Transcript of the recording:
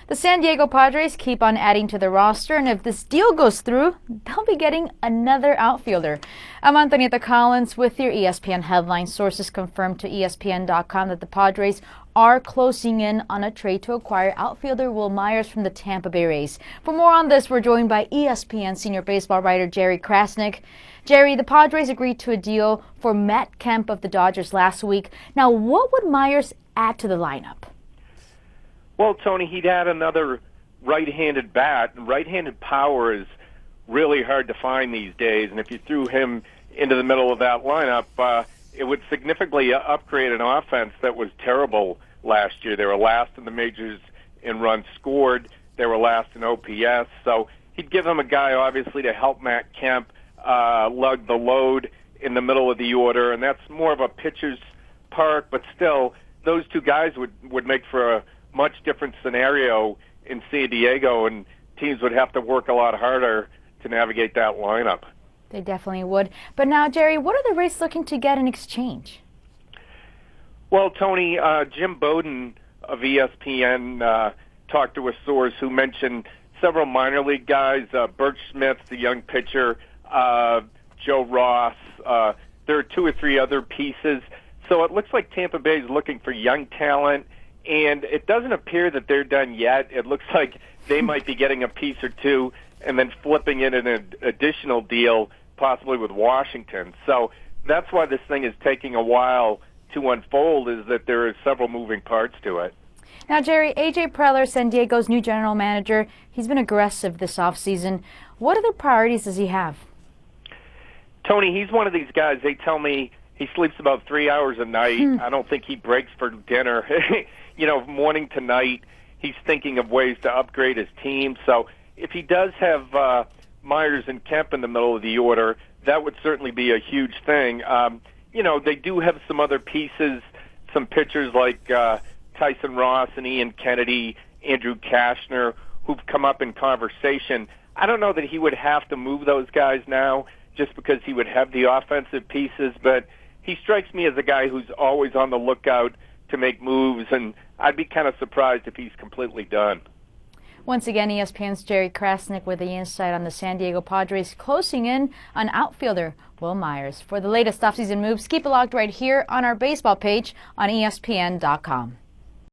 The San Diego Padres keep on adding to the roster, and if this deal goes through, they'll be getting another outfielder. I'm Antonieta Collins with your ESPN headline. Sources confirmed to ESPN.com that the Padres are closing in on a trade to acquire outfielder Wil Myers from the Tampa Bay Rays. For more on this, we're joined by ESPN senior baseball writer Jerry Crasnick. Jerry, the Padres agreed to a deal for Matt Kemp of the Dodgers last week. Now, what would Myers add to the lineup? Well, Tony, he'd add another right-handed bat, and right-handed power is really hard to find these days. And if you threw him into the middle of that lineup, it would significantly upgrade an offense that was terrible last year. They were last in the majors in runs scored. They were last in OPS. So he'd give them a guy, obviously, to help Matt Kemp lug the load in the middle of the order. And that's more of a pitcher's park, but still, those two guys would make for a much different scenario in San Diego, and teams would have to work a lot harder to navigate that lineup. They definitely would. But now, Jerry, what are the Rays looking to get in exchange? Well, Tony, Jim Bowden of ESPN talked to a source who mentioned several minor league guys, Bert Smith, the young pitcher, Joe Ross. There are two or three other pieces. So it looks like Tampa Bay is looking for young talent, and it doesn't appear that they're done yet. It looks like they might be getting a piece or two and then flipping in an additional deal, possibly with Washington. So that's why this thing is taking a while to unfold, is that there are several moving parts to it. Now, Jerry, A.J. Preller, San Diego's new general manager, he's been aggressive this offseason. What other priorities does he have? Tony, he's one of these guys, they tell me he sleeps about 3 hours a night. I don't think he breaks for dinner. Morning to night, he's thinking of ways to upgrade his team. So if he does have Myers and Kemp in the middle of the order, that would certainly be a huge thing. They do have some other pieces, some pitchers like Tyson Ross and Ian Kennedy, Andrew Kashner, who've come up in conversation. I don't know that he would have to move those guys now just because he would have the offensive pieces, but he strikes me as a guy who's always on the lookout to make moves, and I'd be kind of surprised if he's completely done. Once again, ESPN's Jerry Crasnick with the insight on the San Diego Padres closing in on outfielder Wil Myers. For the latest offseason moves, keep it locked right here on our baseball page on ESPN.com.